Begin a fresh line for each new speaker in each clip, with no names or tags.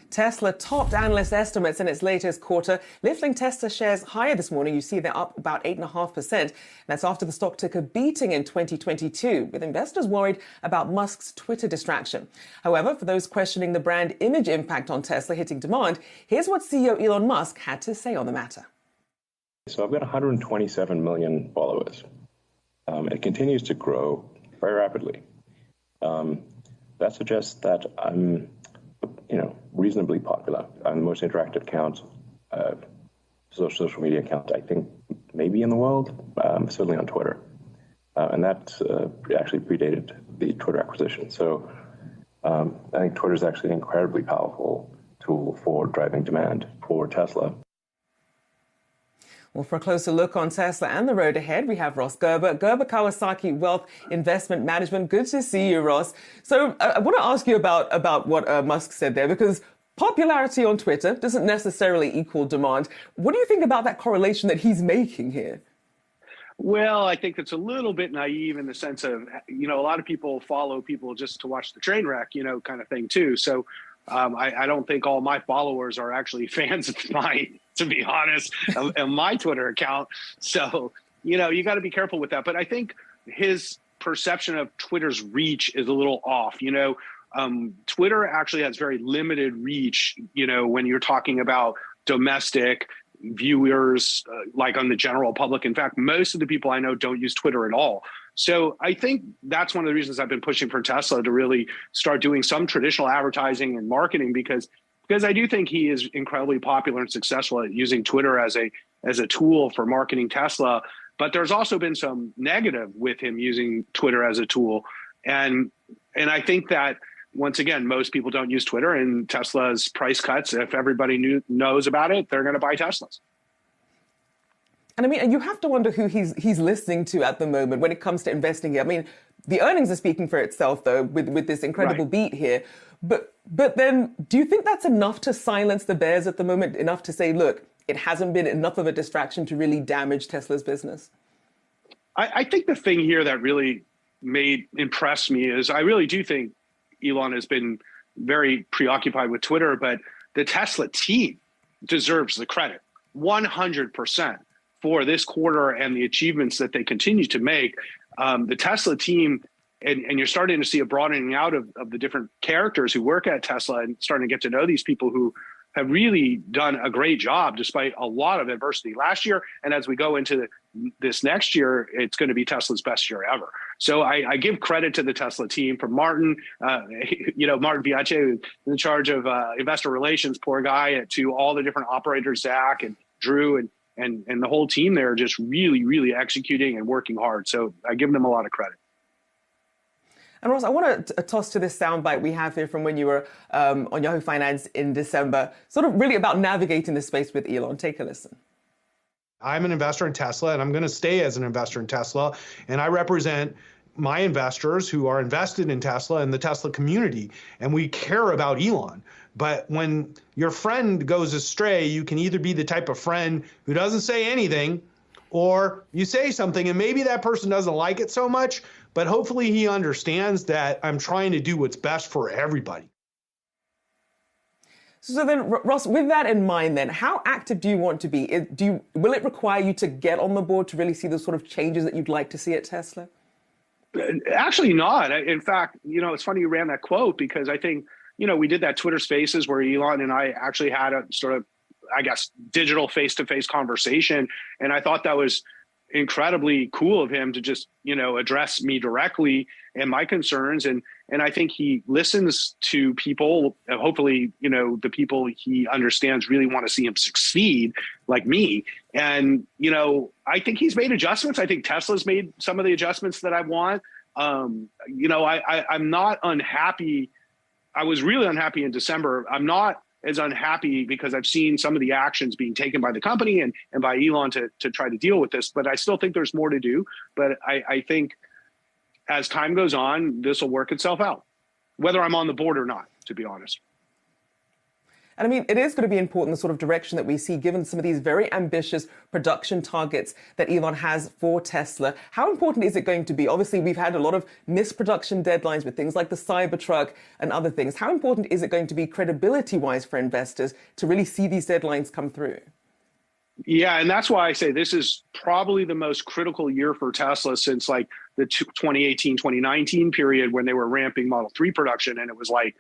Tesla topped analyst estimates in its latest quarter, lifting Tesla shares higher this morning. You see they're up about 8.5%. That's after the stock took a beating in 2022, with investors worried about Musk's Twitter distraction. However, for those questioning the brand image impact on Tesla hitting demand, here's what CEO Elon Musk had to say on the matter.
So I've got 127 million followers. It continues to grow very rapidly. That suggests that I'm, reasonably popular. I'm the most interactive account, social media account, I think, maybe in the world, certainly on Twitter. And that actually predated the Twitter acquisition. So I think Twitter is actually an incredibly powerful tool for driving demand for Tesla.
Well, for a closer look on Tesla and the road ahead, we have Ross Gerber, Gerber Kawasaki Wealth Investment Management. Good to see you, Ross. So I want to ask you about what Musk said there, because popularity on Twitter doesn't necessarily equal demand. What do you think about that correlation that he's making here?
Well, I think it's a little bit naive in the sense of, a lot of people follow people just to watch the train wreck, kind of thing, too. So I don't think all my followers are actually fans of mine, to be honest, on my Twitter account. So, you got to be careful with that. But I think his perception of Twitter's reach is a little off. Twitter actually has very limited reach, when you're talking about domestic viewers, like on the general public. In fact, most of the people I know don't use Twitter at all. So I think that's one of the reasons I've been pushing for Tesla to really start doing some traditional advertising and marketing, because I do think he is incredibly popular and successful at using Twitter as a tool for marketing Tesla. But there's also been some negative with him using Twitter as a tool. And I think that, once again, most people don't use Twitter, and Tesla's price cuts, if everybody knows about it, they're going to buy Teslas.
And I mean, you have to wonder who he's listening to at the moment when it comes to investing here. I mean, the earnings are speaking for itself, though, with this incredible beat here. But then, do you think that's enough to silence the bears at the moment, enough to say, look, it hasn't been enough of a distraction to really damage Tesla's business?
I think the thing here that really impressed me is I really do think Elon has been very preoccupied with Twitter, but the Tesla team deserves the credit 100% for this quarter and the achievements that they continue to make. The Tesla team, and you're starting to see a broadening out of the different characters who work at Tesla, and starting to get to know these people who have really done a great job despite a lot of adversity last year. And as we go into this next year, it's going to be Tesla's best year ever. So I give credit to the Tesla team, from Martin, Martin Biace, in charge of investor relations, poor guy, to all the different operators, Zach and Drew, and the whole team there, just really, really executing and working hard. So I give them a lot of credit.
And Ross, I want to toss to this soundbite we have here from when you were on Yahoo Finance in December, sort of really about navigating the space with Elon. Take a listen.
I'm an investor in Tesla, and I'm going to stay as an investor in Tesla. And I represent my investors who are invested in Tesla and the Tesla community, and we care about Elon. But when your friend goes astray, you can either be the type of friend who doesn't say anything, or you say something and maybe that person doesn't like it so much, but hopefully he understands that I'm trying to do what's best for everybody.
So then, Ross, with that in mind, then, how active do you want to be? Will it require you to get on the board to really see the sort of changes that you'd like to see at Tesla?
Actually not. In fact, it's funny you ran that quote, because I think, we did that Twitter Spaces where Elon and I actually had a sort of, I guess, digital face-to-face conversation. And I thought that was incredibly cool of him to just, address me directly and my concerns. And I think he listens to people, hopefully, the people he understands really want to see him succeed, like me. And, I think he's made adjustments. I think Tesla's made some of the adjustments that I want. I'm not unhappy. I was really unhappy in December. I'm not as unhappy because I've seen some of the actions being taken by the company and by Elon to try to deal with this. But I still think there's more to do. But I think as time goes on, this will work itself out, whether I'm on the board or not, to be honest.
And I mean, it is going to be important, the sort of direction that we see, given some of these very ambitious production targets that Elon has for Tesla. How important is it going to be? Obviously, we've had a lot of missed production deadlines with things like the Cybertruck and other things. How important is it going to be credibility-wise for investors to really see these deadlines come through?
Yeah, and that's why I say this is probably the most critical year for Tesla since like the 2018, 2019 period when they were ramping Model 3 production. And it was like,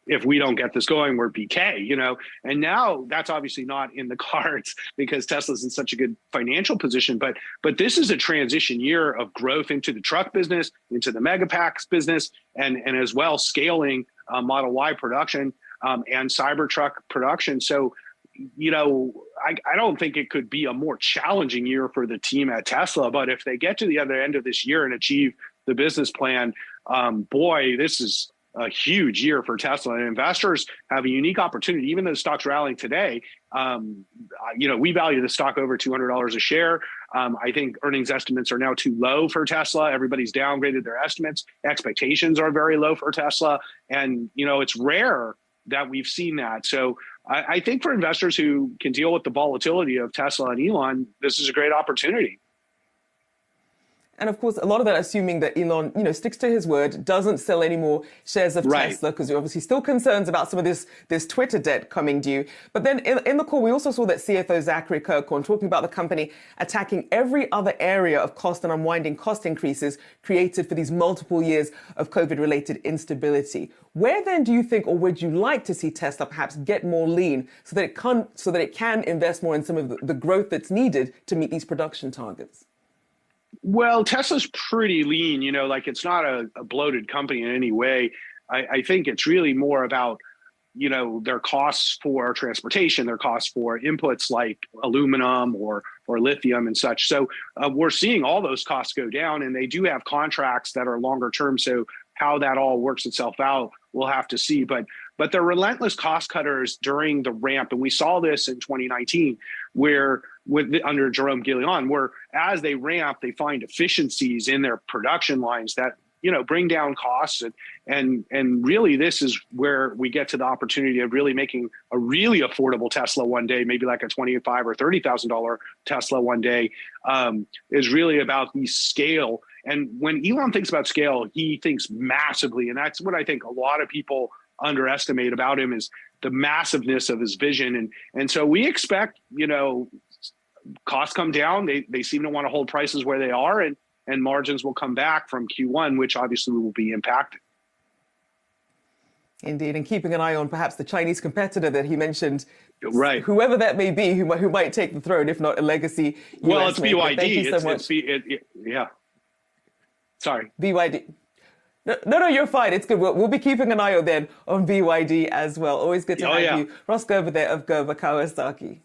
if we don't get this going, we're BK, you know? And now that's obviously not in the cards because Tesla's in such a good financial position. But this is a transition year of growth into the truck business, into the Megapacks business, and as well scaling Model Y production and Cybertruck production. So, you know, I don't think it could be a more challenging year for the team at Tesla. But if they get to the other end of this year and achieve the business plan, boy, this is a huge year for Tesla. And investors have a unique opportunity, even though the stock's rallying today. You know, we value the stock over $200 a share. I think earnings estimates are now too low for Tesla. Everybody's downgraded their estimates. Expectations are very low for Tesla. And, you know, it's rare that we've seen that. So I think for investors who can deal with the volatility of Tesla and Elon, this is a great opportunity.
And of course, a lot of that assuming that Elon, you know, sticks to his word, doesn't sell any more shares of Tesla, because you're obviously still concerns about some of this Twitter debt coming due. But then in the call, we also saw that CFO Zachary Kirkhorn talking about the company attacking every other area of cost and unwinding cost increases created for these multiple years of COVID-related instability. Where then do you think, or would you like to see Tesla perhaps get more lean so that it can invest more in some of the growth that's needed to meet these production targets?
Well, Tesla's pretty lean, you know, like it's not a bloated company in any way. I think it's really more about, you know, their costs for transportation, their costs for inputs like aluminum or lithium and such. So we're seeing all those costs go down, and they do have contracts that are longer term. So how that all works itself out, we'll have to see. But they're relentless cost cutters during the ramp. And we saw this in 2019 under Jerome Guillion, where as they ramp, they find efficiencies in their production lines that, you know, bring down costs. And really, this is where we get to the opportunity of really making a really affordable Tesla one day, maybe like a $25,000 or $30,000 Tesla one day, is really about the scale. And when Elon thinks about scale, he thinks massively. And that's what I think a lot of people underestimate about him, is the massiveness of his vision. And so we expect, you know, costs come down. They seem to want to hold prices where they are, and margins will come back from Q1, which obviously will be impacted.
Indeed, and keeping an eye on perhaps the Chinese competitor that he mentioned,
right?
Whoever that may be, who might take the throne, if not a legacy.
Well,
US
it's BYD.
Thank you so much.
Yeah. Sorry.
BYD. No, you're fine. It's good. We'll be keeping an eye on BYD as well. Always good to have you. Ross Gerber there of Gerber Kawasaki.